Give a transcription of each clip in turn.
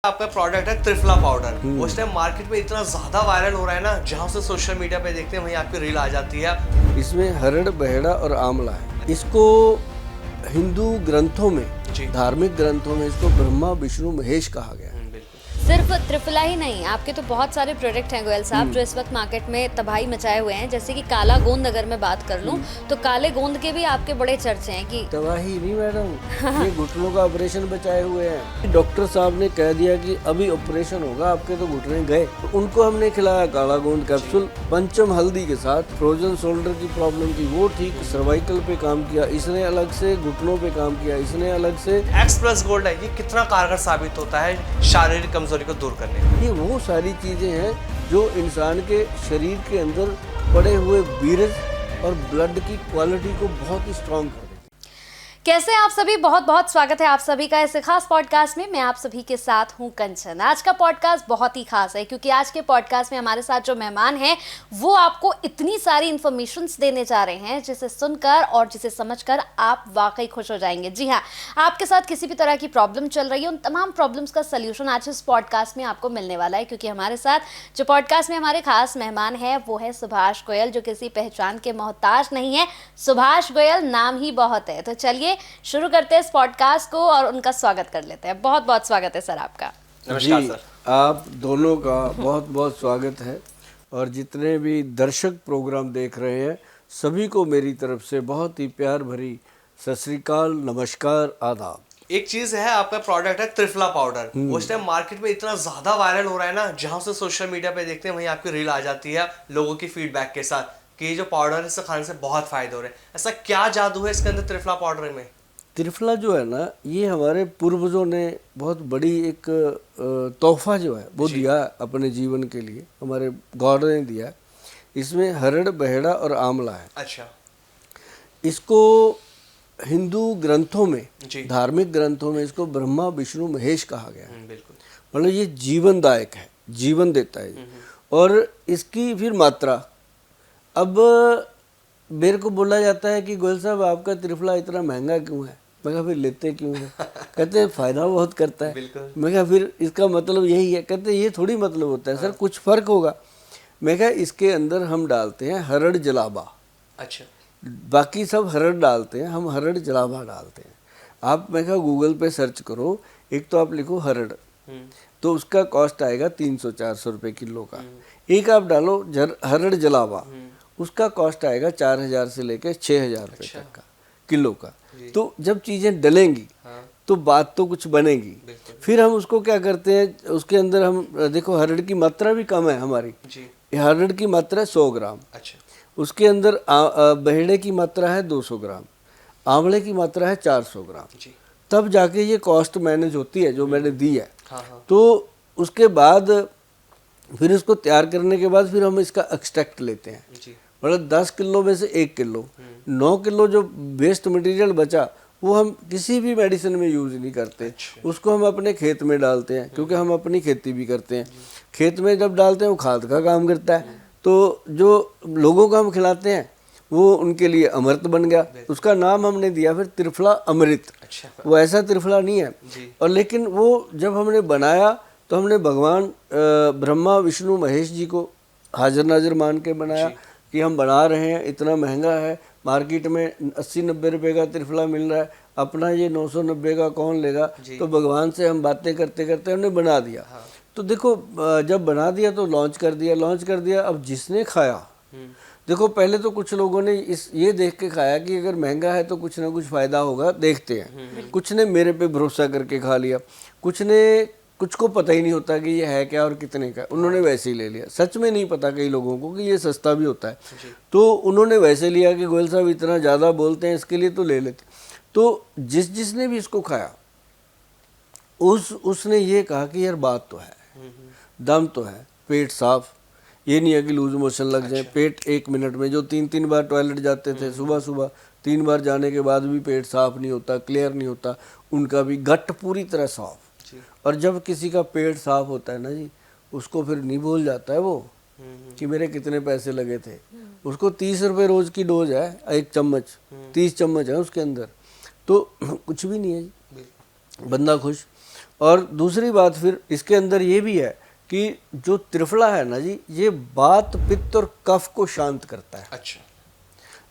आपका प्रोडक्ट है त्रिफला पाउडर। उस टाइम मार्केट में इतना ज्यादा वायरल हो रहा है ना, जहाँ से सोशल मीडिया पे देखते हैं वहीं आपकी रील आ जाती है। इसमें हरड़ बहेड़ा और आंवला है। इसको हिंदू ग्रंथों में, धार्मिक ग्रंथों में इसको ब्रह्मा विष्णु महेश कहा गया है। सिर्फ त्रिफला ही नहीं, आपके तो बहुत सारे प्रोडक्ट हैं गोयल साहब जो इस वक्त मार्केट में तबाही मचाए हुए हैं। जैसे कि काला गोंद अगर मैं बात कर लूं तो काले गोंद के भी आपके बड़े चर्चे हैं कि तबाही नहीं मैडम, ये घुटनों का ऑपरेशन बचाए हुए हैं। डॉक्टर साहब ने कह दिया कि अभी ऑपरेशन होगा, आपके तो घुटने गए, तो उनको हमने खिलाया काला गोंद कैप्सूल पंचम हल्दी के साथ। फ्रोजन शोल्डर की प्रॉब्लम थी वो ठीक, सर्वाइकल पे काम किया इसने अलग से, घुटनों पे काम किया इसने अलग से। एक्स प्लस गोल्ड है, ये कितना कारगर साबित होता है शारीरिक कमजोरी को दूर करने में। ये वो सारी चीजें हैं जो इंसान के शरीर के अंदर पड़े हुए वीरज और ब्लड की क्वालिटी को बहुत ही स्ट्रॉन्ग कर देते हैं। कैसे आप सभी, बहुत बहुत स्वागत है आप सभी का इस खास पॉडकास्ट में। मैं आप सभी के साथ हूं कंचन। आज का पॉडकास्ट बहुत ही खास है क्योंकि आज के पॉडकास्ट में हमारे साथ जो मेहमान हैं वो आपको इतनी सारी इन्फॉर्मेशंस देने जा रहे हैं जिसे सुनकर और जिसे समझकर आप वाकई खुश हो जाएंगे। जी हाँ, आपके साथ किसी भी तरह की प्रॉब्लम चल रही है, उन तमाम प्रॉब्लम्स का सल्यूशन आज इस पॉडकास्ट में आपको मिलने वाला है। क्योंकि हमारे साथ जो पॉडकास्ट में हमारे खास मेहमान है वो है सुभाष गोयल, जो किसी पहचान के मोहताज नहीं है। सुभाष गोयल नाम ही बहुत है। तो चलिए शुरू करते हैं इस पॉडकास्ट को और उनका स्वागत कर लेते हैं। बहुत बहुत स्वागत है सर आपका। नमस्कार सर। आप दोनों का बहुत बहुत स्वागत है और जितने भी दर्शक प्रोग्राम देख रहे हैं सभी को मेरी तरफ से बहुत ही प्यार भरी सत श्री अकाल, नमस्कार, आदाब। एक चीज है, आपका प्रोडक्ट है त्रिफला पाउडर। उस टाइम मार्केट में इतना ज्यादा वायरल हो रहा है ना, जहाँ से सोशल मीडिया पे देखते हैं वहीं आपकी रील आ जाती है लोगों की फीडबैक के साथ कि ये जो पाउडर है इससे खाने से बहुत फायदे हो रहे हैं। ऐसा क्या जादू है इसके अंदर त्रिफला पाउडर में? त्रिफला जो है ना, ये हमारे पूर्वजों ने बहुत बड़ी एक तोहफा जो है वो दिया अपने जीवन के लिए, हमारे गॉड ने दिया। इसमें हरड़ बहेड़ा और आंवला है। अच्छा। इसको हिंदू ग्रंथों में, धार्मिक ग्रंथों में इसको ब्रह्मा विष्णु महेश कहा गया है। बिल्कुल। मतलब ये जीवनदायक है, जीवन देता है। और इसकी फिर मात्रा, अब मेरे को बोला जाता है कि गोयल साहब आपका त्रिफला इतना महंगा क्यों है? मैं कहा फिर लेते क्यों है? कहते हैं फायदा बहुत करता है। मैं कहा फिर इसका मतलब यही है? कहते ये थोड़ी मतलब होता है सर, कुछ फर्क होगा। मैं कहा इसके अंदर हम डालते हैं हरड़ जलाबा। अच्छा। बाकी सब हरड़ डालते हैं, हम हरड़ जलाबा डालते हैं। आप मैं कहा गूगल पे सर्च करो, एक तो आप लिखो हरड़, तो उसका कॉस्ट आएगा 300-400 रुपये किलो का। एक आप डालो हरड़ जलावा, उसका कॉस्ट आएगा 4000 से लेकर 6000 रुपये तक का किलो का। तो जब चीज़ें डलेंगी तो बात तो कुछ बनेगी। फिर हम उसको क्या करते हैं, उसके अंदर हम देखो हरड़ की मात्रा भी कम है हमारी। हरड़ की मात्रा है 100 ग्राम। अच्छा। उसके अंदर बहेड़े की मात्रा है 200 ग्राम, आंवले की मात्रा है 400 ग्राम। तब जाके ये कॉस्ट मैनेज होती है जो मैंने दी है। तो उसके बाद फिर इसको तैयार करने के बाद फिर हम इसका एक्सट्रैक्ट लेते हैं। मतलब 10 किलो में से 1 किलो, 9 किलो जो वेस्ट मटेरियल बचा वो हम किसी भी मेडिसिन में यूज़ नहीं करते। उसको हम अपने खेत में डालते हैं क्योंकि हम अपनी खेती भी करते हैं। खेत में जब डालते हैं वो खाद का काम करता है। तो जो लोगों को हम खिलाते हैं वो उनके लिए अमृत बन गया। उसका नाम हमने दिया फिर त्रिफला अमृत। वो ऐसा त्रिफला नहीं है। और लेकिन वो जब हमने बनाया तो हमने भगवान ब्रह्मा विष्णु महेश जी को हाजिर नाजिर मान के बनाया कि हम बना रहे हैं, इतना महंगा है, मार्केट में 80-90 रुपये का त्रिफला मिल रहा है, अपना ये 990 का कौन लेगा? तो भगवान से हम बातें करते करते हमने बना दिया। तो देखो जब बना दिया तो लॉन्च कर दिया। अब जिसने खाया, देखो पहले तो कुछ लोगों ने ये देख के खाया कि अगर महंगा है तो कुछ ना कुछ फ़ायदा होगा, देखते हैं। कुछ ने मेरे पे भरोसा करके खा लिया, कुछ को पता ही नहीं होता कि ये है क्या और कितने का, उन्होंने वैसे ही ले लिया। सच में नहीं पता कई लोगों को कि ये सस्ता भी होता है, तो उन्होंने वैसे लिया कि गोयल साहब इतना ज़्यादा बोलते हैं इसके लिए तो ले लेते। तो जिसने भी इसको खाया उसने ये कहा कि यार बात तो है, दम तो है, पेट साफ, ये नहीं है कि लूज मोशन लग जाए। पेट 1 मिनट में, जो 3-3 बार टॉयलेट जाते थे सुबह सुबह, 3 बार जाने के बाद भी पेट साफ नहीं होता, क्लियर नहीं होता, उनका भी गट पूरी तरह साफ। और जब किसी का पेट साफ होता है ना जी, उसको फिर नहीं भूल जाता है वो कि मेरे कितने पैसे लगे थे। उसको 30 रुपये रोज की डोज है, 1 चम्मच, 30 चम्मच है उसके अंदर, तो कुछ भी नहीं है जी, बंदा खुश। और दूसरी बात फिर इसके अंदर ये भी है कि जो त्रिफला है ना जी, ये वात पित्त और कफ को शांत करता है। अच्छा।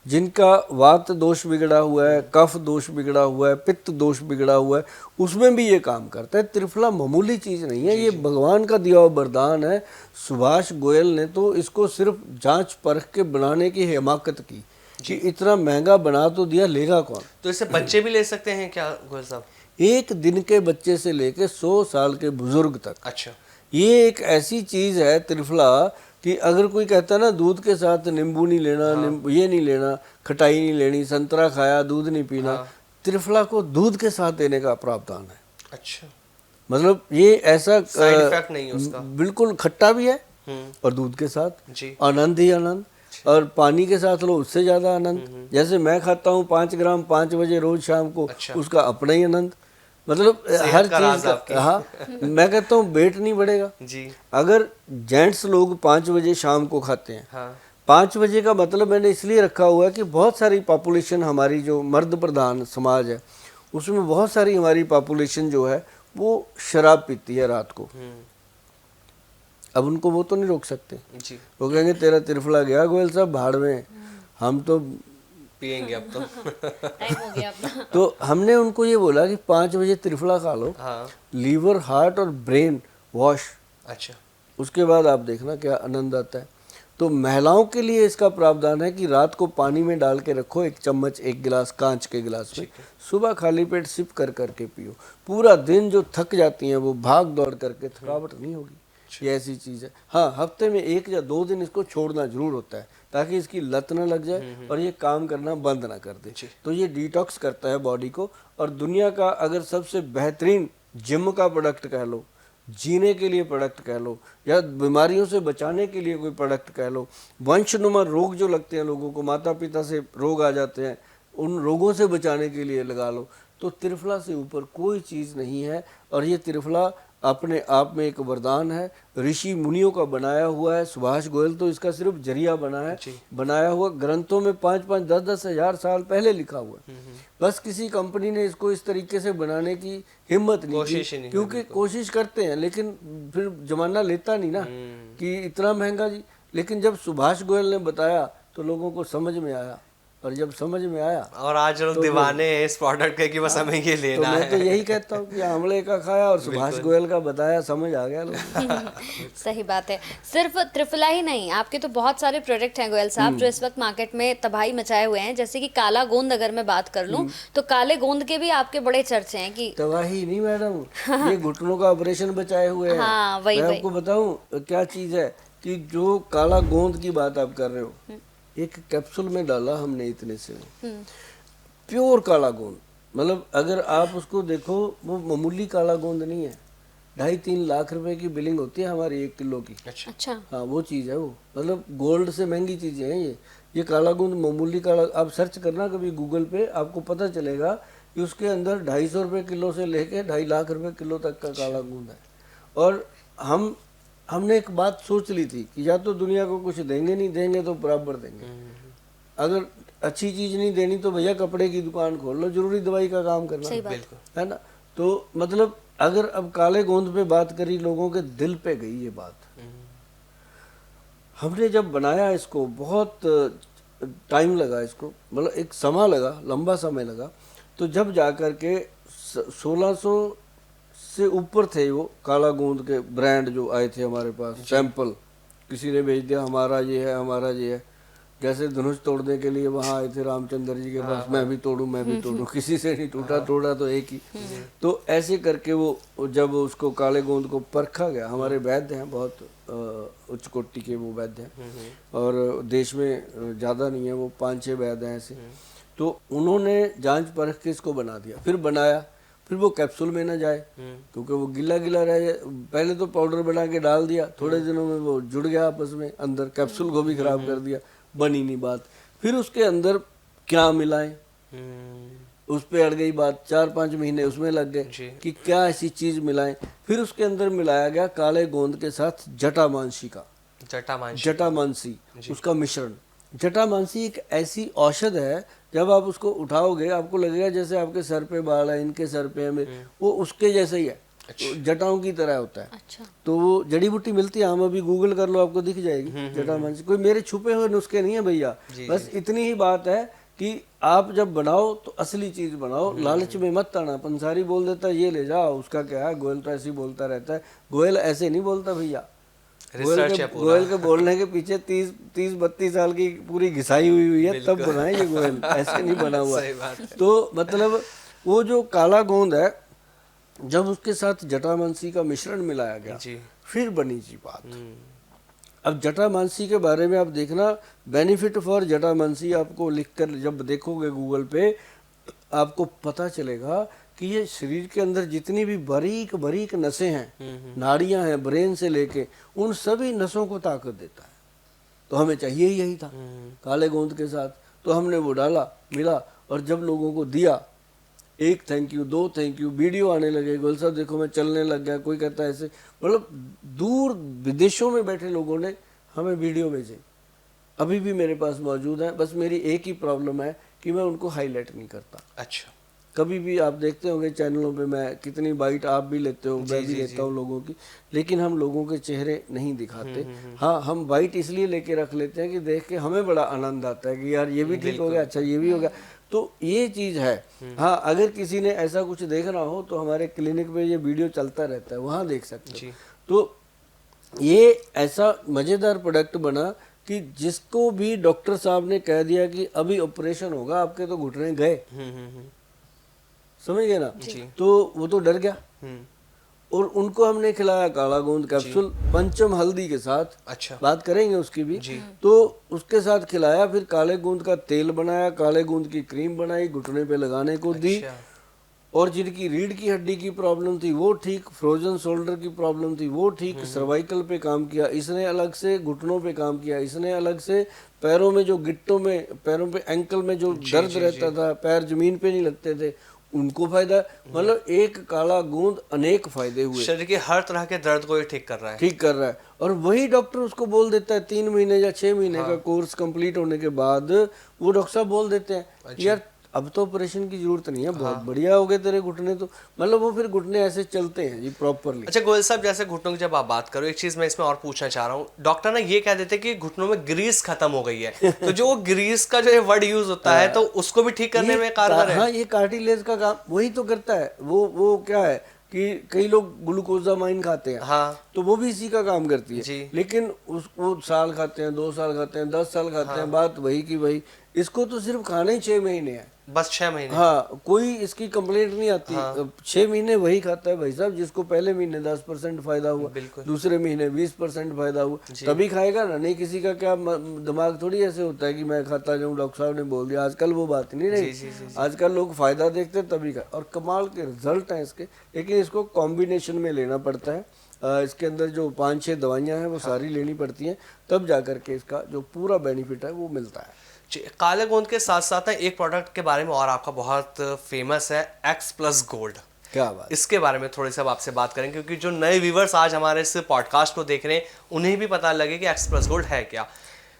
जिनका वात दोष बिगड़ा हुआ है, कफ दोष बिगड़ा हुआ है, पित्त दोष बिगड़ा हुआ है, उसमें भी ये काम करता है। त्रिफला मामूली चीज़ नहीं है, ये भगवान का दिया हुआ वरदान है। सुभाष गोयल ने तो इसको सिर्फ जांच परख के बनाने की हिमाकत की कि इतना महंगा बना तो दिया, लेगा कौन। तो इसे बच्चे भी ले सकते हैं क्या गोयल साहब? एक दिन के बच्चे से लेके 100 साल के बुजुर्ग तक। अच्छा। ये एक ऐसी चीज़ है त्रिफला कि अगर कोई कहता है ना दूध के साथ नींबू नहीं लेना, ये नहीं लेना, खटाई नहीं लेनी, संतरा खाया दूध नहीं पीना, त्रिफला को दूध के साथ देने का प्रावधान है। अच्छा। मतलब ये ऐसा साइड इफेक्ट नहीं है उसका। बिल्कुल खट्टा भी है और दूध के साथ जी। आनंद ही आनंद, और पानी के साथ लो उससे ज्यादा आनंद। जैसे मैं खाता हूँ 5 ग्राम 5 बजे रोज शाम को, अच्छा। उसका अपना ही आनंद। मतलब हर चीज का, हाँ मैं कहता हूँ वेट नहीं बढ़ेगा जी। अगर जेंट्स लोग 5 बजे शाम को खाते हैं। हाँ। 5 बजे का मतलब मैंने इसलिए रखा हुआ है कि बहुत सारी पॉपुलेशन हमारी जो मर्द प्रधान समाज है उसमें बहुत सारी हमारी पॉपुलेशन जो है वो शराब पीती है रात को। अब उनको वो तो नहीं रोक सकते जी। वो कहेंगे तेरा त्रिफला गया गोयल साहब भाड़ में, हम तो पिएंगे अब तो। टाइम हो गया अपना। तो हमने उनको ये बोला कि 5 बजे त्रिफला खा लो, हाँ। लीवर हार्ट और ब्रेन वॉश, अच्छा। उसके बाद आप देखना क्या आनंद आता है। तो महिलाओं के लिए इसका प्रावधान है कि रात को पानी में डाल के रखो 1 चम्मच 1 गिलास कांच के गिलास में, सुबह खाली पेट सिप कर करके पियो। पूरा दिन जो थक जाती हैं वो भाग दौड़ करके थकावट नहीं होगी। ये ऐसी चीज़ है। हाँ, हफ्ते में 1 या 2 दिन इसको छोड़ना जरूर होता है ताकि इसकी लत ना लग जाए और ये काम करना बंद ना कर दे। तो ये डिटॉक्स करता है बॉडी को। और दुनिया का अगर सबसे बेहतरीन जिम का प्रोडक्ट कह लो, जीने के लिए प्रोडक्ट कह लो, या बीमारियों से बचाने के लिए कोई प्रोडक्ट कह लो, वंशनुमा रोग जो लगते हैं लोगों को, माता पिता से रोग आ जाते हैं, उन रोगों से बचाने के लिए लगा लो, तो त्रिफला से ऊपर कोई चीज़ नहीं है। और ये त्रिफला अपने आप में एक वरदान है, ऋषि मुनियों का बनाया हुआ है। सुभाष गोयल तो इसका सिर्फ जरिया बना है, बनाया हुआ ग्रंथों में 5-5, 10-10 हजार साल पहले लिखा हुआ है। बस किसी कंपनी ने इसको इस तरीके से बनाने की हिम्मत नहीं की, क्योंकि कोशिश करते हैं लेकिन फिर जमाना लेता नहीं ना कि इतना महंगा जी। लेकिन जब सुभाष गोयल ने बताया तो लोगों को समझ में आया, और जब समझ में आया और आज लोग दीवाने हैं इस प्रोडक्ट के कि बस हमें ये तो लेना मैं है। तो यही कहता हूँ कि आंवले का खाया और सुभाष गोयल का बताया, समझ आ गया लोग। सही बात है। सिर्फ त्रिफला ही नहीं, आपके तो बहुत सारे प्रोडक्ट हैं गोयल साहब जो इस वक्त मार्केट में तबाही मचाए हुए हैं। जैसे कि काला गोंद अगर मैं बात कर लूं तो काले गोंद के भी आपके बड़े चर्चे हैं कि तबाही नहीं मैडम, ये घुटनों का ऑपरेशन बचाए हुए हैं। हाँ, वही मैं आपको बताऊं क्या चीज है कि जो काला गोंद की बात आप कर रहे हो, एक कैप्सूल में डाला हमने इतने से, प्योर काला गोंद। मतलब अगर आप उसको देखो वो मामूली काला गोंद नहीं है, 2.5-3 लाख रुपए की बिलिंग होती है हमारी 1 किलो की। अच्छा। हाँ वो चीज़ है वो, मतलब गोल्ड से महंगी चीज़ें हैं ये काला गोंद मामूली काला। आप सर्च करना कभी गूगल पे, आपको पता चलेगा कि उसके अंदर 250 रुपये किलो से लेके 2.5 लाख रुपए किलो तक का काला गोंद है। और हमने एक बात सोच ली थी कि या तो दुनिया को कुछ देंगे, नहीं देंगे तो बराबर देंगे। अगर अच्छी चीज नहीं देनी तो भैया कपड़े की दुकान खोल लो, जरूरी दवाई का काम करना है ना। तो मतलब अगर अब काले गोंद पे बात करी, लोगों के दिल पे गई ये बात। हमने जब बनाया इसको बहुत टाइम लगा, इसको मतलब एक समय लगा, लंबा समय लगा। तो जब जाकर के 1600 से ऊपर थे वो काला गोंद के ब्रांड जो आए थे हमारे पास, सैंपल किसी ने भेज दिया, हमारा ये है हमारा ये है। जैसे धनुष तोड़ने के लिए वहाँ आए थे रामचंद्र जी के पास, मैं भी तोड़ूं मैं भी तोड़ूं, किसी से नहीं टूटा, तोड़ा तो एक ही। तो ऐसे करके वो जब उसको काले गोंद को परखा गया, हमारे वैद्य हैं बहुत उच्च कोटि के वो वैद्य हैं और देश में ज़्यादा नहीं है, वो 5-6 वैद्य हैं ऐसे। तो उन्होंने जांच परख के इसको बना दिया, फिर बनाया, फिर वो कैप्सूल में ना जाए क्योंकि वो गिला गिला रह जाए। पहले तो पाउडर बना के डाल दिया, थोड़े दिनों में वो जुड़ गया आपस में, अंदर कैप्सूल को भी खराब कर दिया, बनी नहीं बात। फिर उसके अंदर क्या मिलाएं, उस पे अड़ गई बात, 4-5 महीने उसमें लग गए कि क्या ऐसी चीज मिलाएं। फिर उसके अंदर मिलाया गया काले गोंद के साथ जटामांसी का, जटामांसी उसका मिश्रण। जटामांसी एक ऐसी औषध है, जब आप उसको उठाओगे आपको लगेगा जैसे आपके सर पे बाल है, इनके सर पे है, वो उसके जैसे ही है। जटाओं की तरह होता है। अच्छा। तो वो जड़ी बूटी मिलती है, हम अभी गूगल कर लो आपको दिख जाएगी जटामांसी। कोई मेरे छुपे हुए नुस्खे नहीं है भैया, बस इतनी ही बात है कि आप जब बनाओ तो असली चीज बनाओ, लालच में मत आना। पंसारी बोल देता है ये ले जाओ, उसका क्या है, गोयल तो ऐसे ही बोलता रहता है। गोयल ऐसे नहीं बोलता भैया, गोयल के बोलने के पीछे 30-32 साल की पूरी घिसाई हुई है, तब बनाए ये गोयल, ऐसे नहीं बना हुआ। तो मतलब वो जो काला गोंद है, जब उसके साथ जटामांसी का मिश्रण मिलाया गया फिर बनी जी बात। अब जटामांसी के बारे में आप देखना, बेनिफिट फॉर जटामांसी आपको लिखकर जब देखोगे गूगल पे, आपको पता चलेगा कि ये शरीर के अंदर जितनी भी बारीक बारीक नसें हैं, नाड़ियां हैं, ब्रेन से लेके उन सभी नसों को ताकत देता है। तो हमें चाहिए ही यही था काले गोंद के साथ, तो हमने वो डाला, मिला, और जब लोगों को दिया, 1 thank you, 2 thank you, video आने लगे, गोयल साहब देखो मैं चलने लग गया, कोई कहता है ऐसे, मतलब दूर विदेशों में बैठे लोगों ने हमें वीडियो भेजे, अभी भी मेरे पास मौजूद है। बस मेरी एक ही प्रॉब्लम है कि मैं उनको हाईलाइट नहीं करता। अच्छा। कभी भी आप देखते होंगे चैनलों पे, मैं कितनी बाइट आप भी लेते हो, मैं भी लेता हूँ लोगों की, लेकिन हम लोगों के चेहरे नहीं दिखाते। हाँ, हम बाइट इसलिए लेके रख लेते हैं कि देख के हमें बड़ा आनंद आता है कि यार ये भी ठीक हो गया, अच्छा ये भी हो गया। तो ये चीज़ है। हाँ, अगर किसी ने ऐसा कुछ देखना हो तो हमारे क्लिनिक पे ये वीडियो चलता रहता है, वहाँ देख सकते हो। तो ये ऐसा मज़ेदार प्रोडक्ट बना कि जिसको भी डॉक्टर साहब ने कह दिया कि अभी ऑपरेशन होगा आपके, तो घुटने गए, समझ गए ना, तो वो तो डर गया। और उनको हमने खिलाया काला गोंद कैप्सूल पंचम हल्दी के साथ। अच्छा। बात करेंगे उसकी भी। तो उसके साथ खिलाया, फिर काले गोंद का तेल बनाया, काले गोंद की क्रीम बनाई, घुटने पे लगाने को दी। और जिनकी रीढ़ की हड्डी की प्रॉब्लम थी वो ठीक, फ्रोजन शोल्डर की प्रॉब्लम थी वो ठीक, सर्वाइकल पे काम किया इसने अलग से, घुटनों पे काम किया इसने अलग से, पैरों में जो गिट्टों में, पैरों पे एंकल में जो दर्द रहता था, पैर जमीन पे नहीं लगते थे, उनको फायदा। मतलब एक काला गोंद अनेक फायदे हुए, शरीर के हर तरह के दर्द को ये ठीक कर रहा है, ठीक कर रहा है। और वही डॉक्टर उसको बोल देता है 3 महीने या 6 महीने का कोर्स कंप्लीट होने के बाद, वो डॉक्टर साहब बोल देते हैं यार अब तो ऑपरेशन की जरूरत नहीं है, बहुत बढ़िया हो गए तेरे घुटने। तो मतलब वो फिर घुटने ऐसे चलते हैं जी प्रॉपरली। अच्छा गोयल साहब, जैसे घुटनों की जब आप बात करो, एक चीज मैं इसमें और पूछना चाह रहा हूँ, डॉक्टर ना ये कह देते कि घुटनों में ग्रीस खत्म हो गई है, तो जो वो ग्रीस का जो वर्ड यूज होता है, तो उसको भी ठीक करने में कारगर है। हाँ, ये कार्टिलेज का काम वही तो करता है। वो क्या है कि कई लोग ग्लूकोजामाइन खाते हैं, हाँ, तो वो भी इसी का काम करती है जी। लेकिन वो साल खाते हैं, 2 साल खाते हैं, 10 साल खाते हैं, बात वही की वही। इसको तो सिर्फ खाने ही 6 महीने है, बस 6 महीने। हाँ, कोई इसकी कंप्लेंट नहीं आती। 6 महीने वही खाता है भाई साहब जिसको पहले महीने 10% फायदा हुआ, दूसरे महीने 20% फायदा हुआ, तभी खाएगा ना। नहीं किसी का क्या दिमाग थोड़ी ऐसे होता है कि मैं खाता जाऊँ, डॉक्टर साहब ने बोल दिया। आजकल वो बात नहीं रही, आजकल लोग फायदा देखते तभी खा, और कमाल के रिजल्ट हैं इसके। लेकिन इसको कॉम्बिनेशन में लेना पड़ता है। इसके अंदर जो 5-6 दवाइयाँ हैं वो सारी लेनी पड़ती हैं, तब जा करके इसका जो पूरा बेनिफिट है वो मिलता है। काले गोंद के साथ साथ एक प्रोडक्ट के बारे में और आपका बहुत फेमस है, X+ गोल्ड। क्या बात, इसके बारे में थोड़ी सी आपसे बात करें, क्योंकि जो नए व्यूवर्स आज हमारे इस पॉडकास्ट को देख रहे हैं उन्हें भी पता लगे कि X+ गोल्ड है क्या।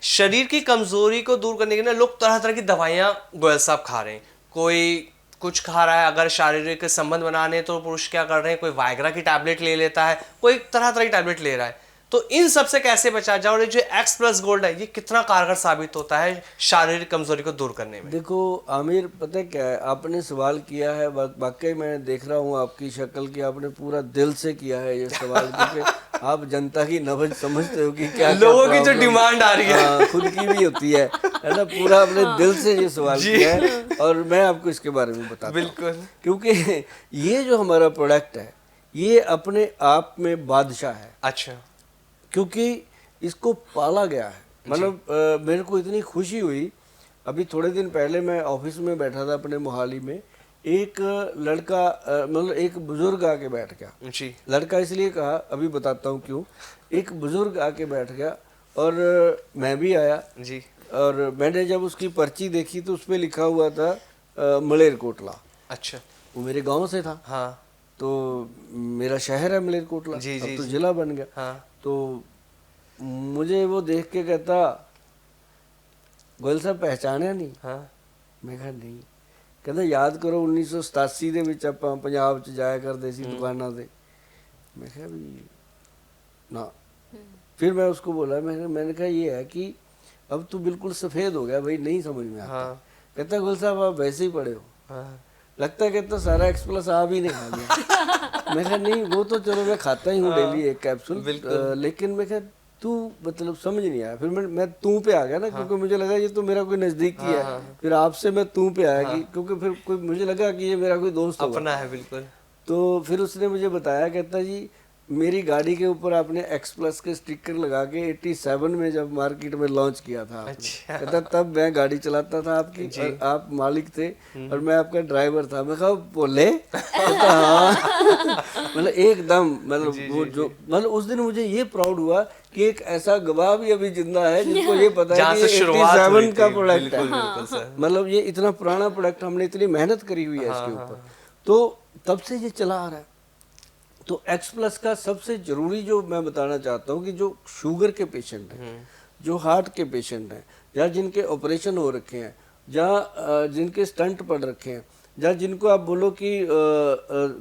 शरीर की कमजोरी को दूर करने के लिए लोग तरह तरह की दवाइयाँ गोयल साहब खा रहे हैं। कोई कुछ खा रहा है, अगर शारीरिक संबंध बनाने तो पुरुष क्या कर रहे हैं, कोई वायग्रा की टैबलेट ले लेता है, कोई तरह तरह की टैबलेट ले रहा है। तो इन सब से कैसे बचा जाए, और जो X+ गोल्ड है ये कितना कारगर साबित होता है शारीरिक कमजोरी को दूर करने में? देखो आमिर, पता क्या है, आपने सवाल किया है, वाकई मैं देख रहा हूँ आपकी शक्ल की, आपने पूरा दिल से किया है ये सवाल, क्योंकि आप जनता की नब्ज समझते हो कि क्या लोगों की जो डिमांड आ रही है, खुद की भी होती है ना। पूरा अपने दिल से ये सवाल किया है और मैं आपको इसके बारे में बताता हूँ। बिल्कुल, क्योंकि ये जो हमारा प्रोडक्ट है ये अपने आप में बादशाह है। अच्छा, क्योंकि इसको पाला गया है। मतलब मेरे को इतनी खुशी हुई, अभी थोड़े दिन पहले मैं ऑफिस में बैठा था अपने मोहाली में, एक लड़का मतलब एक बुजुर्ग आके बैठ गया जी। लड़का इसलिए कहा, अभी बताता हूँ क्यों। एक बुजुर्ग आके बैठ गया और मैं भी आया जी। और मैंने जब उसकी पर्ची देखी तो उस पर लिखा हुआ था मलेरकोटला। अच्छा, वो मेरे गांव से था। हाँ, तो मेरा शहर है मलेरकोटला, अब तो जिला बन गया। हाँ। तो मुझे वो देख के कहता, गोयल साहब पहचाने नहीं? हाँ। मैं कहा नहीं। कहता याद करो 1987 ਦੇ ਵਿੱਚ ਆਪਾਂ ਪੰਜਾਬ 'ਚ ਜਾਇਆ ਕਰਦੇ ਸੀ ਦੁਕਾਨਾਂ ਤੇ, मैं कहा भी ना। फिर मैं उसको बोला, मैंने कहा ये है कि अब तू बिल्कुल सफ़ेद हो गया भाई, नहीं समझ में आता। हाँ। कहता गुल साहब आप वैसे ही पढ़े हो, हाँ। लगता है कहता सारा एक्स+ आप ही नहीं खा गया। मैं कहा नहीं वो तो चलो मैं खाता ही हूँ डेली एक कैप्सूल, लेकिन मैं कहा तू मतलब समझ नहीं आया। फिर मैं तू पे आ गया ना, क्योंकि मुझे लगा ये तो मेरा कोई नज़दीकी है। फिर आपसे मैं तू पे आया कि क्योंकि फिर कोई मुझे लगा कि ये मेरा कोई दोस्त होगा, अपना है बिल्कुल। तो फिर उसने मुझे बताया, कहता जी मेरी गाड़ी के ऊपर आपने एक्स+ के स्टिकर लगा के 87 में जब मार्केट में लॉन्च किया था आपने। अच्छा। कहता तब मैं गाड़ी चलाता था आपकी और आप मालिक थे और मैं आपका ड्राइवर था। मैं कहा बोले कहता हाँ। मतलब एकदम मतलब वो जो मतलब उस दिन मुझे ये प्राउड हुआ कि एक ऐसा गवाह भी अभी जिंदा है जिसको ये पता है कि ये 87 का प्रोडक्ट है। मतलब ये इतना पुराना प्रोडक्ट, हमने इतनी मेहनत करी हुई है इसके ऊपर, तो तब से ये चला आ रहा है। तो एक्स+ का सबसे ज़रूरी जो मैं बताना चाहता हूँ कि जो शुगर के पेशेंट हैं, जो हार्ट के पेशेंट हैं, या जिनके ऑपरेशन हो रखे हैं, या जिनके स्टंट पड़ रखे हैं, या जिनको आप बोलो कि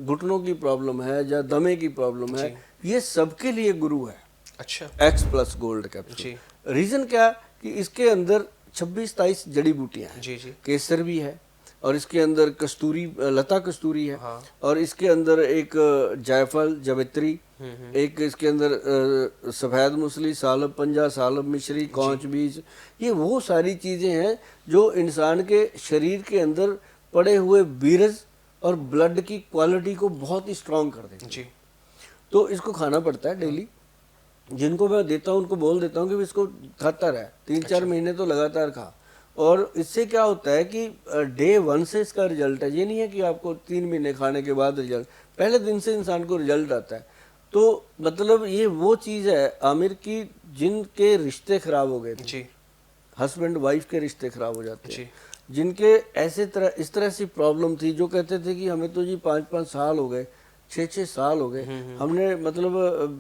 घुटनों की प्रॉब्लम है या दमे की प्रॉब्लम है, ये सबके लिए गुरु है। अच्छा। X+ gold capsule. रीज़न क्या कि इसके अंदर 26-27 जड़ी बूटियाँ हैं। केसर भी है और इसके अंदर कस्तूरी, लता कस्तूरी है। हाँ। और इसके अंदर एक जायफल, जवित्री, एक इसके अंदर सफ़ेद मूसली, सालब पंजा, सालब मिश्री, कौच बीज, ये वो सारी चीज़ें हैं जो इंसान के शरीर के अंदर पड़े हुए वीरस और ब्लड की क्वालिटी को बहुत ही स्ट्रॉन्ग कर देते हैं। तो इसको खाना पड़ता है डेली। जिनको मैं देता हूँ उनको बोल देता हूँ कि इसको खाता रहे, 3-4 महीने तो लगातार खा। और इससे क्या होता है कि डे 1 से इसका रिजल्ट है। ये नहीं है कि आपको 3 महीने खाने के बाद रिजल्ट, पहले दिन से इंसान को रिजल्ट आता है। तो मतलब ये वो चीज़ है आमिर की जिनके रिश्ते खराब हो गए थे, हस्बैंड वाइफ के रिश्ते खराब हो जाते हैं, जिनके इस तरह से प्रॉब्लम थी, जो कहते थे कि हमें तो जी 5-5 साल हो गए, 6-6 साल हो गए, हमने मतलब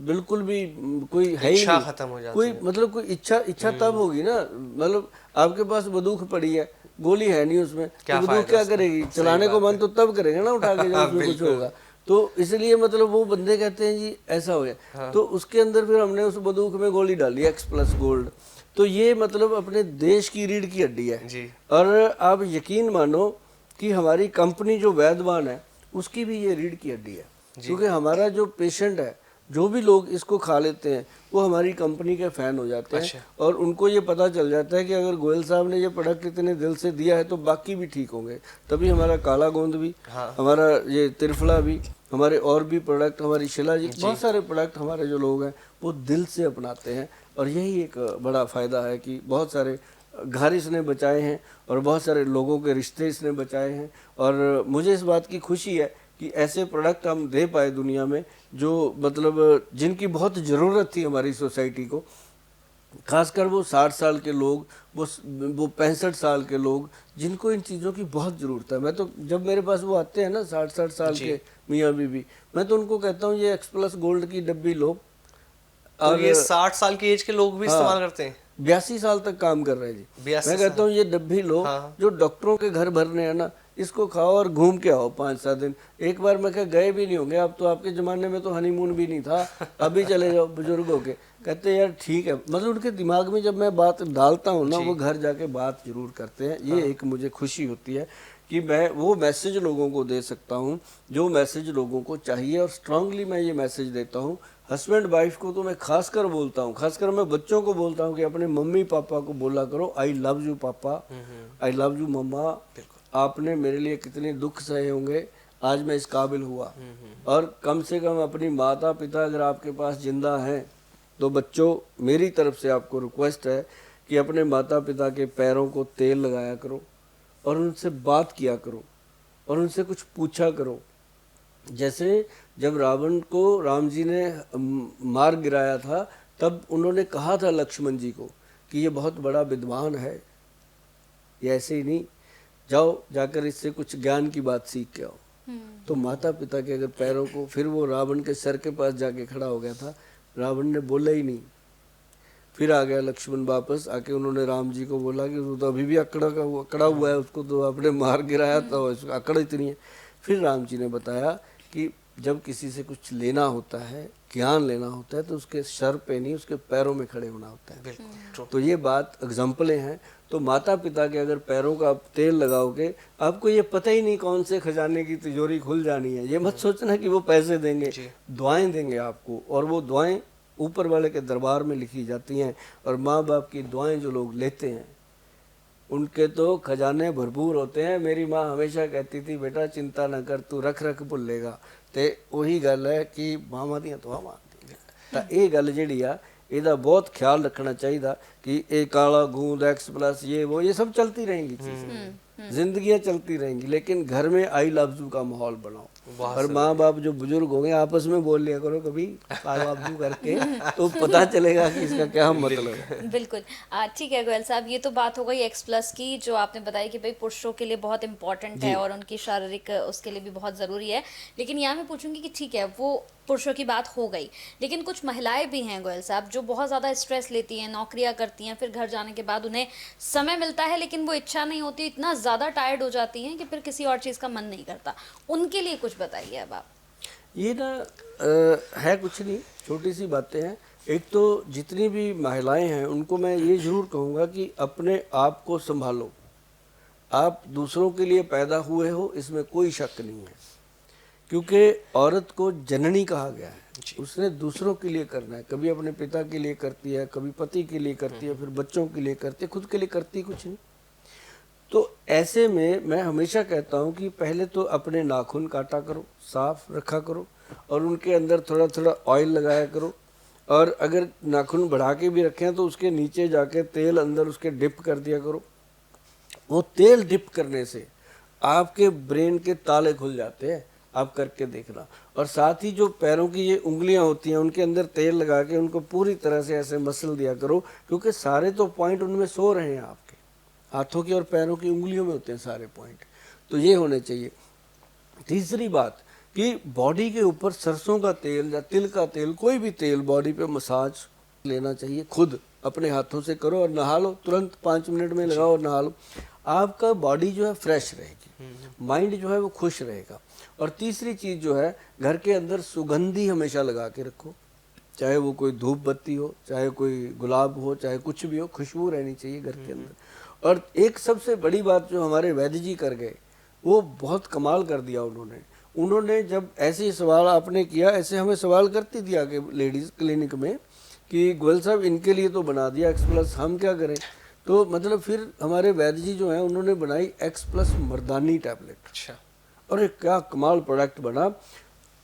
बिल्कुल भी कोई है ही नहीं, खत्म हो जाती कोई मतलब कोई इच्छा तब होगी ना, मतलब आपके पास बंदूक पड़ी है, गोली है नहीं उसमें, तो बंदूक क्या करेगी, चलाने को मन तो तब करेगा ना उठा के जब उसमें कुछ होगा। तो इसलिए मतलब वो बंदे कहते हैं जी ऐसा हो गया। तो उसके अंदर फिर हमने उस बंदूक में गोली डाली एक्स+ गोल्ड। तो ये मतलब अपने देश की रीढ़ की हड्डी है जी। और आप यकीन मानो कि हमारी कंपनी जो वैद्यवान है उसकी भी ये रीढ़ की हड्डी है, क्योंकि हमारा जो पेशेंट है, जो भी लोग इसको खा लेते हैं वो हमारी कंपनी के फ़ैन हो जाते हैं। अच्छा। और उनको ये पता चल जाता है कि अगर गोयल साहब ने ये प्रोडक्ट इतने दिल से दिया है तो बाकी भी ठीक होंगे। तभी हमारा काला गोंद भी, हमारा ये त्रिफला भी, हमारे और भी प्रोडक्ट, हमारी शिलाजीत, बहुत सारे प्रोडक्ट हमारे जो लोग हैं वो दिल से अपनाते हैं। और यही एक बड़ा फ़ायदा है कि बहुत सारे घर इसने बचाए हैं और बहुत सारे लोगों के रिश्ते इसने बचाए हैं। और मुझे इस बात की खुशी है कि ऐसे प्रोडक्ट हम दे पाए दुनिया में जो मतलब जिनकी बहुत ज़रूरत थी हमारी सोसाइटी को, खासकर वो 60 साल के लोग, वो 65 साल के लोग, जिनको इन चीज़ों की बहुत ज़रूरत है। मैं तो जब मेरे पास वो आते हैं ना 60-60 साल के मियाँ बीबी, मैं तो उनको कहता हूँ ये एक्स+ गोल्ड की डब्बी लो। और ये 60 साल की एज के लोग भी इस्तेमाल करते हैं, 82 साल तक काम कर रहे हैं जी। मैं कहता हूँ ये डब्बी लो। जो डॉक्टरों के घर भरने हैं ना, इसको खाओ और घूम के आओ 5-7 दिन। एक बार मैं कहा गए भी नहीं होंगे, अब तो आपके ज़माने में तो हनीमून भी नहीं था, अभी चले जाओ बुजुर्गों के। कहते यार ठीक है, मतलब उनके दिमाग में जब मैं बात डालता हूँ ना, वो घर जाके बात जरूर करते हैं। ये एक मुझे खुशी होती है कि मैं वो मैसेज लोगों को दे सकता हूँ जो मैसेज लोगों को चाहिए। और स्ट्रांगली मैं ये मैसेज देता हूँ हस्बैंड वाइफ को, तो मैं खासकर बोलता हूँ, खासकर मैं बच्चों को बोलता हूँ कि अपने मम्मी पापा को बोला करो आई लव यू पापा, आई लव यू मम्मा, आपने मेरे लिए कितने दुख सहे होंगे, आज मैं इस काबिल हुआ। और कम से कम अपनी माता पिता अगर आपके पास जिंदा हैं तो बच्चों मेरी तरफ से आपको रिक्वेस्ट है कि अपने माता पिता के पैरों को तेल लगाया करो और उनसे बात किया करो और उनसे कुछ पूछा करो। जैसे जब रावण को राम जी ने मार गिराया था, तब उन्होंने कहा था लक्ष्मण जी को कि ये बहुत बड़ा विद्वान है, ये ऐसे ही नहीं, जाओ जाकर इससे कुछ ज्ञान की बात सीख के आओ। तो माता पिता के अगर पैरों को, फिर वो रावण के सर के पास जाके खड़ा हो गया था, रावण ने बोला ही नहीं। फिर आ गया लक्ष्मण वापस आके, उन्होंने राम जी को बोला कि वो तो अभी भी अकड़ा हुआ है, उसको तो आपने मार गिराया था, अकड़ इतनी है। फिर राम जी ने बताया कि जब किसी से कुछ लेना होता है, ज्ञान लेना होता है, तो उसके सर पे नहीं उसके पैरों में खड़े होना होता है। बिल्कुल। तो ये बात एग्जाम्पलें हैं। तो माता पिता के अगर पैरों का आप तेल लगाओगे, आपको ये पता ही नहीं कौन से खजाने की तिजोरी खुल जानी है। ये मत सोचना कि वो पैसे देंगे, दुआएं देंगे आपको, और वो दुआएं ऊपर वाले के दरबार में लिखी जाती हैं। और माँ बाप की दुआएं जो लोग लेते हैं उनके तो खजाने भरपूर होते हैं। मेरी माँ हमेशा कहती थी, बेटा चिंता न कर, तू रख रख भुल्लेगा। ते वही गल है कि मावां दियां दुआवां तां ये गल जिहड़ी आ ਇਹਦਾ बहुत ख्याल रखना चाहिए कि ये काला गूंद X+ ये सब चलती रहेंगी चीज़ें, जिंदगियां चलती रहेंगी, लेकिन घर में आई लव यू का माहौल बनाओ। और माँ बाप जो बुजुर्ग होंगे आपस में बोल लिया करो कभी आई लव यू करके, तो पता चलेगा कि इसका क्या मतलब है। बिल्कुल। ठीक है गोयल साहब, ये तो बात हो गई X+ की, जो आपने बताया कि भाई पुरुषों के लिए बहुत इंपॉर्टेंट है और उनकी शारीरिक उसके लिए भी बहुत ज़रूरी है। लेकिन यहाँ मैं पूछूंगी कि ठीक है, वो पुरुषों की बात हो गई, लेकिन कुछ महिलाएं भी हैं गोयल साहब जो बहुत ज़्यादा स्ट्रेस लेती हैं, नौकरियां करती हैं, फिर घर जाने के बाद उन्हें समय मिलता है लेकिन वो इच्छा नहीं होती, इतना ज़्यादा टायर्ड हो जाती हैं कि फिर किसी और चीज़ का मन नहीं करता। उनके लिए कुछ बताइए अब आप। ये ना है कुछ नहीं, छोटी सी बातें हैं। एक तो जितनी भी महिलाएं हैं उनको मैं ये ज़रूर कहूँगा कि अपने आप को संभालो। आप दूसरों के लिए पैदा हुए हो, इसमें कोई शक नहीं है, क्योंकि औरत को जननी कहा गया है। उसने दूसरों के लिए करना है, कभी अपने पिता के लिए करती है, कभी पति के लिए करती है, फिर बच्चों के लिए करती है, खुद के लिए करती कुछ नहीं। तो ऐसे में मैं हमेशा कहता हूँ कि पहले तो अपने नाखून काटा करो, साफ रखा करो, और उनके अंदर थोड़ा थोड़ा ऑयल लगाया करो। और अगर नाखून बढ़ा के भी रखें तो उसके नीचे जाके तेल अंदर उसके डिप कर दिया करो। वो तेल डिप करने से आपके ब्रेन के ताले खुल जाते हैं, आप करके देखना। और साथ ही जो पैरों की ये उंगलियां होती हैं उनके अंदर तेल लगा के उनको पूरी तरह से ऐसे मसल दिया करो, क्योंकि सारे तो पॉइंट उनमें सो रहे हैं, आपके हाथों की और पैरों की उंगलियों में होते हैं सारे पॉइंट। तो ये होने चाहिए। तीसरी बात कि बॉडी के ऊपर सरसों का तेल या तिल का तेल, कोई भी तेल बॉडी पे मसाज लेना चाहिए। खुद अपने हाथों से करो और नहा लो, तुरंत 5 मिनट में लगाओ और नहा लो। आपका बॉडी जो है फ्रेश रहेगी, माइंड जो है वो खुश रहेगा। और तीसरी चीज़ जो है, घर के अंदर सुगंधी हमेशा लगा के रखो, चाहे वो कोई धूप बत्ती हो, चाहे कोई गुलाब हो, चाहे कुछ भी हो, खुशबू रहनी चाहिए घर के अंदर। और एक सबसे बड़ी बात जो हमारे वैद्य जी कर गए, वो बहुत कमाल कर दिया उन्होंने जब ऐसे सवाल आपने किया, ऐसे हमें सवाल करती थी आके लेडीज़ क्लिनिक में कि गोयल साहब इनके लिए तो बना दिया X+, हम क्या करें। तो मतलब फिर हमारे वैद्य जी जो हैं उन्होंने बनाई X+ मर्दानी टैबलेट। अच्छा। और एक क्या कमाल प्रोडक्ट बना।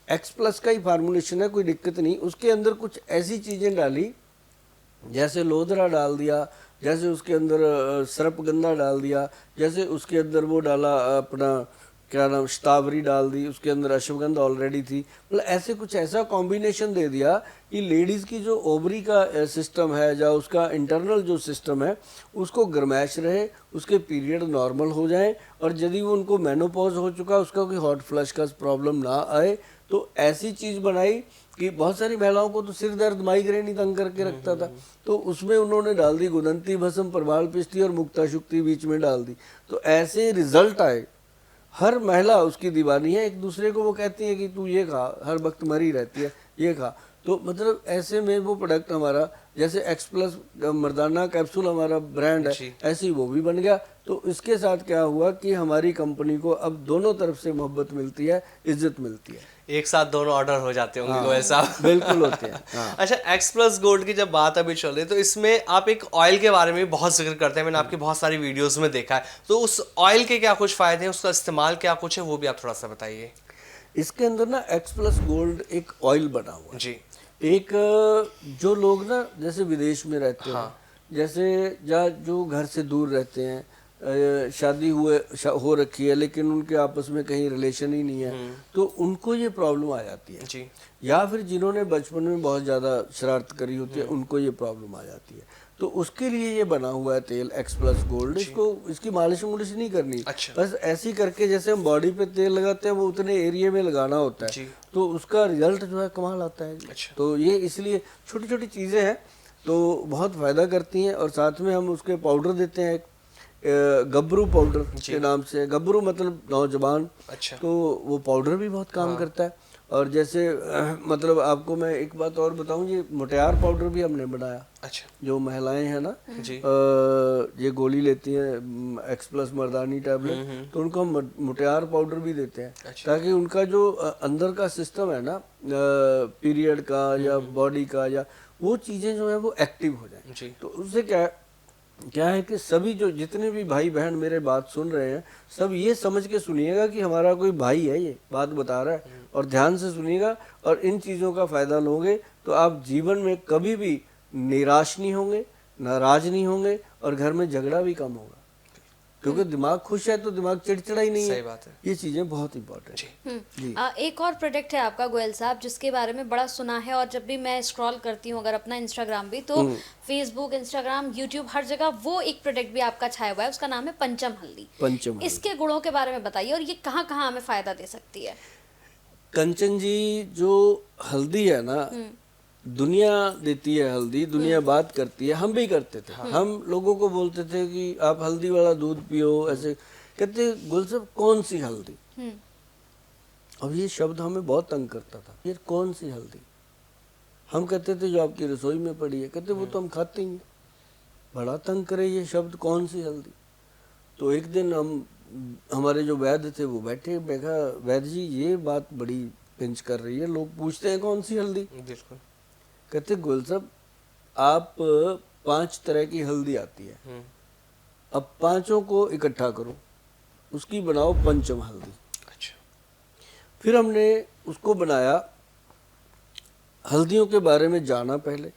X+ का ही फार्मूलेशन है, कोई दिक्कत नहीं। उसके अंदर कुछ ऐसी चीज़ें डाली, जैसे लोदरा डाल दिया, जैसे उसके अंदर सर्पगंधा डाल दिया, जैसे उसके अंदर वो डाला अपना क्या नाम शतावरी डाल दी, उसके अंदर अश्वगंधा ऑलरेडी थी। मतलब ऐसे कुछ ऐसा कॉम्बिनेशन दे दिया कि लेडीज़ की जो ओवरी का सिस्टम है या उसका इंटरनल जो सिस्टम है उसको गर्माइश रहे, उसके पीरियड नॉर्मल हो जाए, और यदि वो उनको मेनोपॉज हो चुका उसका कोई हॉट फ्लश का प्रॉब्लम ना आए। तो ऐसी चीज़ बनाई कि बहुत सारी महिलाओं को तो सिर दर्द, माइग्रेन ही तंग करके रखता था, तो उसमें उन्होंने डाल दी गुदंती भस्म, प्रवाल पिष्टी और मुक्ता शुक्ति बीच में डाल दी। तो ऐसे रिजल्ट आए। हर महिला उसकी दीवानी है, एक दूसरे को वो कहती है कि तू ये खा, हर वक्त मरी रहती है, ये खा। तो मतलब ऐसे में वो प्रोडक्ट हमारा, जैसे X+ मर्दाना कैप्सूल हमारा ब्रांड है, ऐसे ही वो भी बन गया। तो इसके साथ क्या हुआ कि हमारी कंपनी को अब दोनों तरफ से मोहब्बत मिलती है, इज्जत मिलती है। एक साथ दोनों ऑर्डर हो जाते होंगे गोयल साहब। बिल्कुल होते हैं। हाँ। अच्छा, X+ गोल्ड की जब बात अभी चल रही है तो इसमें आप एक ऑयल के बारे में बहुत जिक्र करते हैं, मैंने आपकी बहुत सारी वीडियोस में देखा है। तो उस ऑयल के क्या कुछ फायदे हैं, उसका इस्तेमाल क्या कुछ है, वो भी आप थोड़ा सा बताइए। इसके अंदर ना X+ गोल्ड एक ऑयल बना हुआ है जी। एक जो लोग ना जैसे विदेश में रहते हैं, जैसे या जो घर से दूर रहते हैं, शादी हो रखी है लेकिन उनके आपस में कहीं रिलेशन ही नहीं है, तो उनको ये प्रॉब्लम आ जाती है जी। या फिर जिन्होंने बचपन में बहुत ज़्यादा शरारत करी होती है उनको ये प्रॉब्लम आ जाती है। तो उसके लिए ये बना हुआ है तेल X+ गोल्ड। इसको इसकी मालिश मुलिश नहीं करनी। अच्छा। बस ऐसी करके जैसे हम बॉडी पे तेल लगाते हैं वो उतने एरिया में लगाना होता है, तो उसका रिजल्ट जो है कमाल आता है। अच्छा। तो ये इसलिए छोटी छोटी चीज़ें हैं तो बहुत फ़ायदा करती हैं। और साथ में हम उसके पाउडर देते हैं, गबरू पाउडर के नाम से। गबरू मतलब नौजवान। अच्छा। तो वो पाउडर भी बहुत काम करता है। और जैसे मतलब आपको मैं एक बात और बताऊं, ये मोटियार पाउडर भी हमने बनाया। अच्छा जो महिलाएं हैं ना, जी ये गोली लेती हैं एक्स+ मर्दानी टैबलेट, तो उनको हम मोटियार पाउडर भी देते हैं, अच्छा। ताकि उनका जो अंदर का सिस्टम है ना, पीरियड का या बॉडी का, या वो चीज़ें जो है वो एक्टिव हो जाए। जी तो उससे क्या है कि सभी जो जितने भी भाई बहन मेरे बात सुन रहे हैं, सब ये समझ के सुनिएगा कि हमारा कोई भाई है, ये बात बता रहा है, और ध्यान से सुनिएगा और इन चीज़ों का फ़ायदा लोगे तो आप जीवन में कभी भी निराश नहीं होंगे, नाराज नहीं होंगे, और घर में झगड़ा भी कम होगा, क्योंकि दिमाग खुश है तो दिमाग चिड़चिड़ा ही नहीं सही है। बात है। ये चीज़ें बहुत इंपॉर्टेंट है जी। एक और प्रोडक्ट है आपका गोयल साहब, जिसके बारे में बड़ा सुना है, और जब भी मैं स्क्रॉल करती हूँ अगर अपना इंस्टाग्राम भी, तो फेसबुक, इंस्टाग्राम, यूट्यूब, हर जगह वो एक प्रोडक्ट भी आपका छाया हुआ है, उसका नाम है पंचम हल्दी। पंचम हल्दी। इसके गुणों के बारे में बताइए, और ये कहाँ कहाँ हमें फायदा दे सकती है? कंचन जी, जो हल्दी है ना, दुनिया देती है हल्दी, दुनिया बात करती है, हम भी करते थे। हम लोगों को बोलते थे कि आप हल्दी वाला दूध पियो, ऐसे कहते, गुल साहब कौन सी हल्दी? अब ये शब्द हमें बहुत तंग करता था, ये कौन सी हल्दी? हम कहते थे जो आपकी रसोई में पड़ी है। कहते वो तो हम खाते ही हैं। बड़ा तंग करे ये शब्द, कौन सी हल्दी? तो एक दिन हमारे जो वैद्य थे वो बैठे, मैं कहा वैद्य जी ये बात बड़ी पिंच कर रही है, लोग पूछते हैं कौन सी हल्दी। बिल्कुल। कहते गोयल साहब, आप 5 तरह की हल्दी आती है, अब 5 को इकट्ठा करो, उसकी बनाओ पंचम हल्दी। अच्छा। फिर हमने उसको बनाया, हल्दियों के बारे में जाना पहले,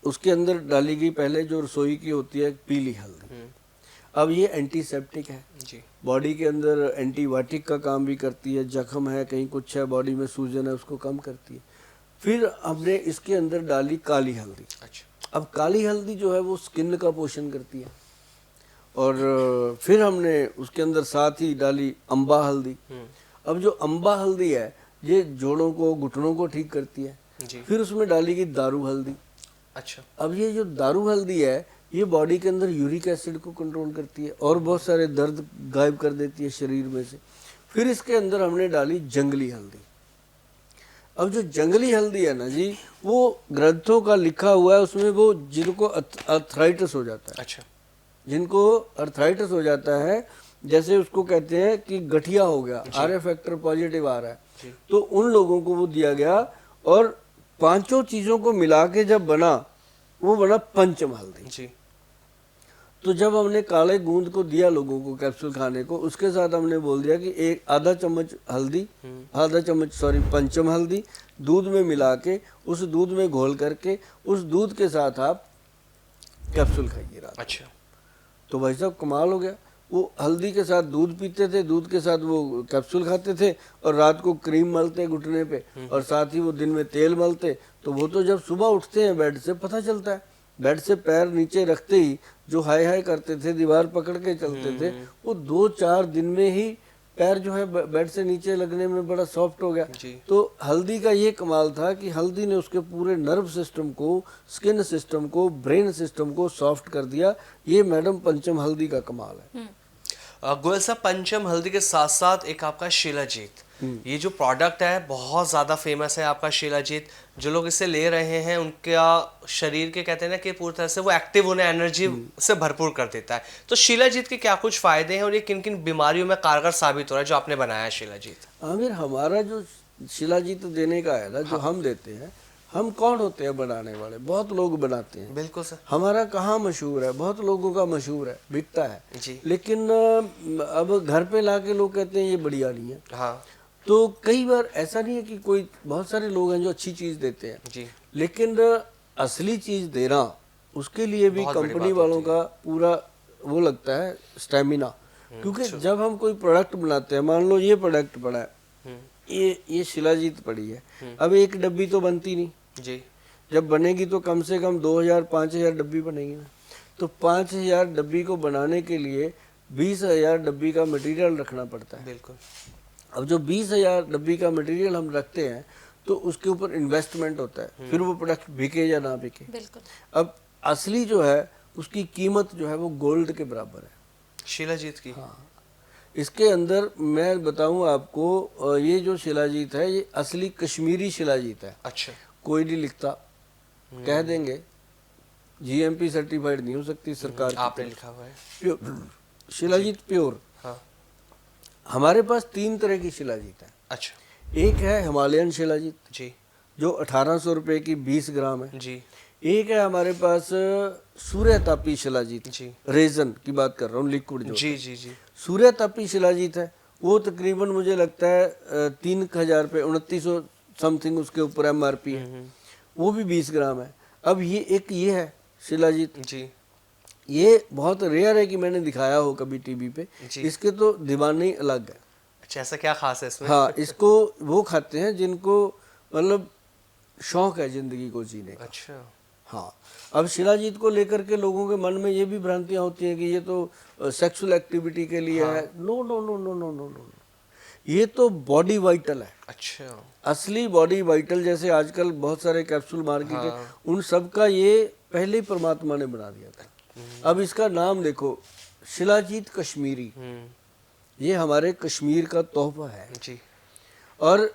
उसके अंदर डाली गई पहले जो रसोई की होती है पीली हल्दी। अब ये एंटीसेप्टिक है जी। बॉडी के अंदर, एंटीबायोटिक का काम भी करती है, जख्म है, कहीं कुछ है, बॉडी में सूजन है, उसको कम करती है। फिर हमने इसके अंदर डाली काली हल्दी। अच्छा। अब काली हल्दी जो है वो स्किन का पोषण करती है। और फिर हमने उसके अंदर साथ ही डाली अम्बा हल्दी। अब जो अम्बा हल्दी है ये जोड़ों को, घुटनों को ठीक करती है। जी। फिर उसमें डाली गई दारू हल्दी। अच्छा। अब ये जो दारू हल्दी है ये बॉडी के अंदर यूरिक एसिड को कंट्रोल करती है और बहुत सारे दर्द गायब कर देती है शरीर में से। फिर इसके अंदर हमने डाली जंगली हल्दी। अब जो जंगली हल्दी है ना जी, वो ग्रंथों का लिखा हुआ है उसमें, वो जिनको अर्थराइटिस हो जाता है, अच्छा। जिनको अर्थराइटिस हो जाता है, जैसे उसको कहते हैं कि गठिया हो गया, RA फैक्टर पॉजिटिव आ रहा है, तो उन लोगों को वो दिया गया। और 5 चीजों को मिला के जब बना, वो बना पंचम हल्दी जी। तो जब हमने काले गूंद को दिया लोगों को कैप्सूल खाने को, उसके साथ हमने बोल दिया कि एक आधा चम्मच हल्दी, आधा चम्मच पंचम हल्दी दूध में मिला के, उस दूध में घोल करके, उस दूध के साथ आप कैप्सूल खाइए रात। अच्छा। तो भाई साहब कमाल हो गया। वो हल्दी के साथ दूध पीते थे, दूध के साथ वो कैप्सूल खाते थे, और रात को क्रीम मलते घुटने पे, और साथ ही वो दिन में तेल मलते। तो वो तो जब सुबह उठते हैं बेड से पता चलता है, बेड से पैर नीचे रखते ही जो हाय हाय करते थे, दीवार पकड़ के चलते थे, वो 2-4 दिन में ही पैर जो है बेड से नीचे लगने में बड़ा सॉफ्ट हो गया। तो हल्दी का ये कमाल था कि हल्दी ने उसके पूरे नर्व सिस्टम को, स्किन सिस्टम को, ब्रेन सिस्टम को सॉफ्ट कर दिया। ये मैडम पंचम हल्दी का कमाल है। गोयल साहब, पंचम हल्दी के साथ साथ एक आपका शिलाजीत, ये जो प्रोडक्ट है बहुत ज़्यादा फेमस है आपका शिलाजीत। जो लोग इसे ले रहे हैं उनका शरीर के कहते हैं ना कि पूरी तरह से वो एक्टिव होने, एनर्जी से भरपूर कर देता है। तो शिलाजीत के क्या कुछ फायदे हैं और ये किन किन बीमारियों में कारगर साबित हो रहा है जो आपने बनाया है शिलाजीत? आमिर, हमारा जो शिलाजीत देने का है ना, जो हम देते हैं, हम कौन होते हैं बनाने वाले? बहुत लोग बनाते हैं। बिल्कुल सर। हमारा कहाँ मशहूर है? बहुत लोगों का मशहूर है, बिकता है जी। लेकिन अब घर पे लाके लोग कहते हैं ये बढ़िया नहीं है। हाँ। तो कई बार ऐसा नहीं है कि कोई, बहुत सारे लोग हैं जो अच्छी चीज देते हैं जी। लेकिन असली चीज देना, उसके लिए भी कंपनी वालों का पूरा वो लगता है स्टेमिना। क्योंकि जब हम कोई प्रोडक्ट बनाते हैं, मान लो ये प्रोडक्ट पड़ा है, ये शिलाजीत पड़ी है, अब एक डब्बी तो बनती नहीं जी। जब बनेगी तो कम से कम 2000-5000 डब्बी बनेगी ना। तो 5000 डब्बी को बनाने के लिए 20,000 डब्बी का मटेरियल रखना पड़ता है। बिल्कुल। अब जो 20,000 डब्बी का मटेरियल हम रखते हैं तो उसके ऊपर इन्वेस्टमेंट होता है, फिर वो प्रोडक्ट बिके या ना बिके। बिल्कुल। अब असली जो है उसकी कीमत जो है वो गोल्ड के बराबर है, शिलाजीत की। हाँ। इसके अंदर मैं बताऊं आपको, ये जो शिलाजीत है ये असली कश्मीरी शिलाजीत है। अच्छा। कोई नहीं लिखता, कह देंगे जीएमपी सर्टिफाइड नहीं हो सकती सरकार की आपने तरफ। लिखा हुआ है। Pure shilajit, pure. हाँ। हमारे पास 3 तरह की शिलाजीत है। अच्छा। एक है हिमालयन शिलाजीत जी जो 1800 रुपये की 20 ग्राम है। जी एक है हमारे पास सूर्य तापी शिलाजीत, जी रेजन की बात कर रहा हूँ, लिक्विड जो जी जी जी। सूर्य तापी शिलाजीत है वो तकरीबन मुझे लगता है 3000 रुपये, 2900 समथिंग उसके ऊपर MRP है। वो भी 20 ग्राम है। अब ये है शिलाजीत, जी ये बहुत रेयर है कि मैंने दिखाया हो कभी टीवी पे। जी। इसके तो दीवाने ही अलग है। अच्छा, ऐसा क्या खास है इसमें? हाँ, इसको वो खाते हैं जिनको मतलब शौक है जिंदगी को जीने का। अच्छा। हाँ, अब शिलाजीत को लेकर के लोगों के मन में ये भी भ्रांतियां होती हैं कि ये तो सेक्सुअल एक्टिविटी के लिए है। No no no no no no no, ये तो बॉडी वाइटल है। अच्छा। असली बॉडी वाइटल, जैसे आजकल बहुत सारे कैप्सूल मार्केट है, उन सब का ये पहले ही परमात्मा ने बना दिया था। अब इसका नाम देखो, शिलाजीत कश्मीरी, ये हमारे कश्मीर का तोहफा है। जी और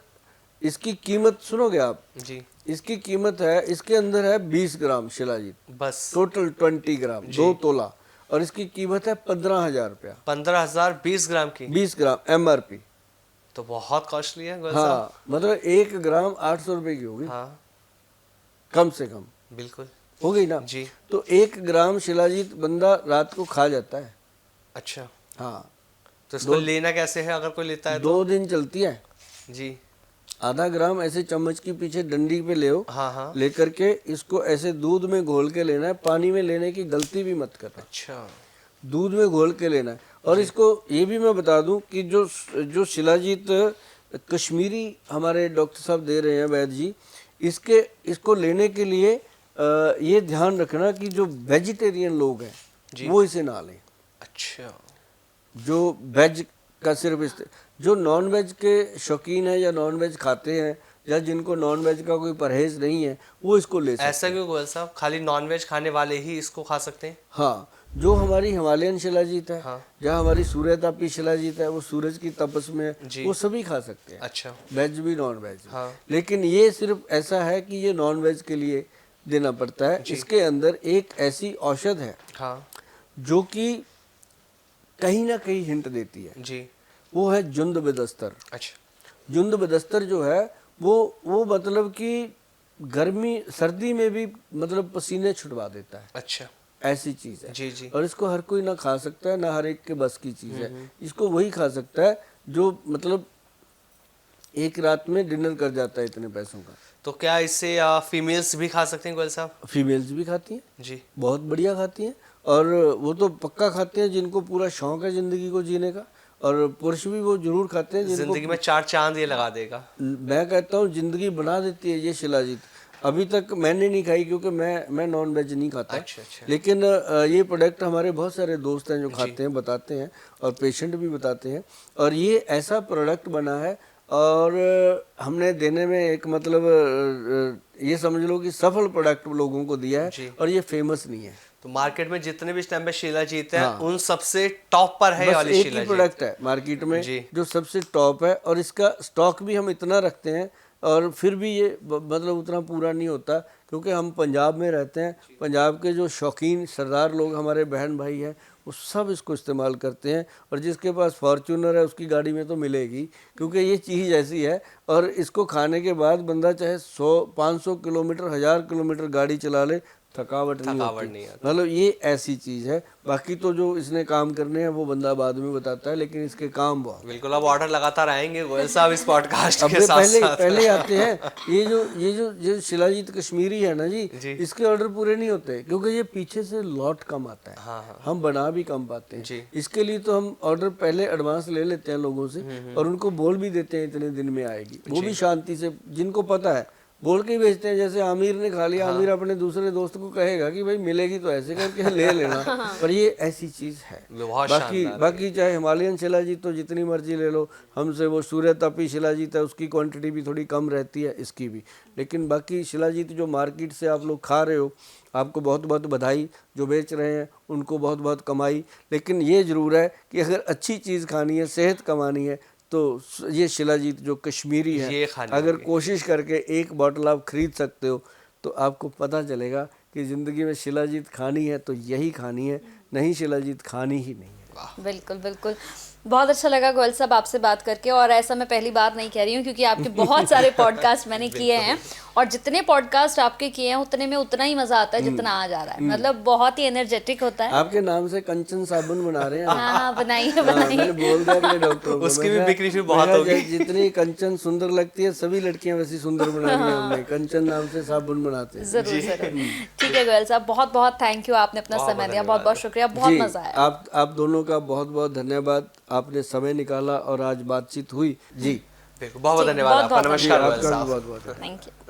इसकी कीमत सुनोगे आप, जी। इसकी कीमत है, इसके अंदर है 20 ग्राम शिलाजीत, बस टोटल 20 ग्राम, 2 तोला, और इसकी कीमत है 15,000 रुपया। 15,000 20 ग्राम की? 20 ग्राम MRP। तो बहुत कॉस्टली है गोयल साहब। हाँ, मतलब 1 ग्राम 800 रुपये की होगी, हाँ कम से कम बिल्कुल हो गई ना। जी। तो 1 ग्राम शिलाजीत बंदा रात को खा जाता है। अच्छा, हाँ, तो इसको लेना कैसे है अगर कोई लेता है तो? 2 दिन चलती है। जी। आधा ग्राम ऐसे चम्मच की पीछे डंडी पे ले, हाँ हाँ। लेकर के इसको ऐसे दूध में घोल के लेना है, पानी में लेने की गलती भी मत करना। अच्छा। दूध में घोल के लेना है। और इसको ये भी मैं बता दूं कि जो शिलाजीत कश्मीरी हमारे डॉक्टर साहब दे रहे हैं, वैद्य जी, इसको लेने के लिए ये ध्यान रखना कि जो वेजिटेरियन लोग हैं वो इसे ना लें। अच्छा। जो वेज का सिर्फ जो नॉन वेज के शौकीन है या नॉन वेज खाते हैं या जिनको नॉन वेज का कोई परहेज नहीं है वो इसको ले सकते हैं। ऐसा क्यों गोयल साहब, खाली नॉन वेज खाने वाले ही इसको खा सकते हैं? हाँ, जो हमारी हिमालयन शिलाजीत है, हाँ। या हमारी सूर्य तापी शिलाजीत है, वो सूरज की तपस में जी। वो सभी खा सकते हैं, अच्छा। वेज भी नॉन वेज भी। हाँ। लेकिन ये सिर्फ ऐसा है कि ये नॉन वेज के लिए देना पड़ता है। इसके अंदर एक ऐसी औषध है हाँ जो कि कहीं ना कहीं हिंट देती है, जी। वो है जुंद बेदस्तर। अच्छा। जुंद बेदस्तर जो है वो मतलब कि गर्मी सर्दी में भी मतलब पसीने छुटवा देता है, अच्छा। ऐसी चीज़ है। जी जी। और इसको हर कोई ना खा सकता है, ना हर एक के बस की चीज़ है। इसको वही खा सकता है जो मतलब एक रात में डिनर कर जाता है इतने पैसों का। तो क्या इससे फीमेल्स भी खा सकते हैं गोयल साहब? फीमेल्स भी खाती हैं जी। बहुत बढ़िया खाती हैं, और वो तो पक्का खाते हैं जिनको पूरा शौक है ज़िंदगी को जीने का, और पुरुष भी वो जरूर खाते हैं जिनको जिंदगी में 4 चांद ये लगा देगा। मैं कहता हूँ ज़िंदगी बना देती है ये शिलाजीत। अभी तक मैंने नहीं खाई क्योंकि मैं नॉन वेज नहीं खाता। अच्छा। लेकिन ये प्रोडक्ट हमारे बहुत सारे दोस्त हैं जो खाते हैं, बताते हैं, और पेशेंट भी बताते हैं। और ये ऐसा प्रोडक्ट बना है और हमने देने में एक मतलब ये समझ लो कि सफल प्रोडक्ट लोगों को दिया है, और ये फेमस नहीं है। तो मार्केट में जितने भी इस टाइम पे शिलाजीत है उन सबसे टॉप पर है ये वाली एक ही शिलाजीत। प्रोडक्ट है मार्केट में जी। जो सबसे टॉप है, और इसका स्टॉक भी हम इतना रखते हैं, और फिर भी ये मतलब उतना पूरा नहीं होता क्योंकि हम पंजाब में रहते हैं। पंजाब के जो शौकीन सरदार लोग हमारे बहन भाई हैं वो सब इसको इस्तेमाल करते हैं, और जिसके पास फॉर्च्यूनर है उसकी गाड़ी में तो मिलेगी, क्योंकि ये चीज़ ऐसी है। और इसको खाने के बाद बंदा चाहे 100-500 किलोमीटर 1000 किलोमीटर गाड़ी चला ले, थकावट नहीं होती। मतलब ये ऐसी चीज़ है। बाकी तो जो इसने काम करने हैं वो बंदा बाद में बताता है, लेकिन इसके काम बहुत। बिल्कुल, अब ऑर्डर लगातार आएंगे गोयल साहब इस पॉडकास्ट के साथ साथ। पहले आते हैं ये जो शिलाजीत कश्मीरी है ना जी, इसके ऑर्डर पूरे नहीं होते क्योंकि ये पीछे से लॉट कम आता है। हाँ। हम बना भी कम पाते हैं जी। इसके लिए तो हम ऑर्डर पहले एडवांस ले लेते हैं लोगों से, और उनको बोल भी देते हैं इतने दिन में आएगी। वो भी शांति से, जिनको पता है बोल के ही बेचते हैं। जैसे आमिर ने खा लिया, आमिर अपने दूसरे दोस्त को कहेगा कि भाई मिलेगी तो ऐसे करके ले लेना, पर ये ऐसी चीज़ है। बाकी चाहे हिमालयन शिलाजीत तो जितनी मर्जी ले लो, हमसे वो सूर्य तपी शिलाजीत है उसकी क्वांटिटी भी थोड़ी कम रहती है, इसकी भी। लेकिन बाकी शिलाजीत जो मार्केट से आप लोग खा रहे हो, आपको बहुत बहुत बधाई, जो बेच रहे हैं उनको बहुत बहुत कमाई। लेकिन ये ज़रूर है कि अगर अच्छी चीज़ खानी है, सेहत कमानी है, तो ये शिलाजीत जो कश्मीरी है, अगर कोशिश करके एक बॉटल आप ख़रीद सकते हो तो आपको पता चलेगा कि ज़िंदगी में शिलाजीत खानी है तो यही खानी है, नहीं शिलाजीत खानी ही नहीं है। बिल्कुल बिल्कुल, बहुत अच्छा लगा गोयल साहब आपसे बात करके। और ऐसा मैं पहली बार नहीं कह रही हूँ, क्योंकि आपके बहुत सारे पॉडकास्ट मैंने किए हैं, और जितने पॉडकास्ट आपके किए हैं उतने में उतना ही मजा आता है जितना आ जा रहा है। मतलब बहुत ही एनर्जेटिक होता है। आपके नाम से कंचन साबुन बना रहे हैं। हाँ बनाइए मैंने बोल दिया अपने डॉक्टर को, उसकी भी बिक्री फिर बहुत होगी। जितनी कंचन सुंदर लगती है सभी लड़कियां वैसी सुंदर बनानी है हमने, कंचन नाम से साबुन बनाते हैं। जरूर जरूर। ठीक है गोयल साहब, बहुत बहुत थैंक यू, आपने अपना समय दिया, बहुत बहुत शुक्रिया, बहुत मजा आया। आप दोनों का बहुत बहुत धन्यवाद, आपने समय निकाला और आज बातचीत हुई जी। बहुत बहुत धन्यवाद आपका। नमस्कार। बहुत बहुत थैंक यू।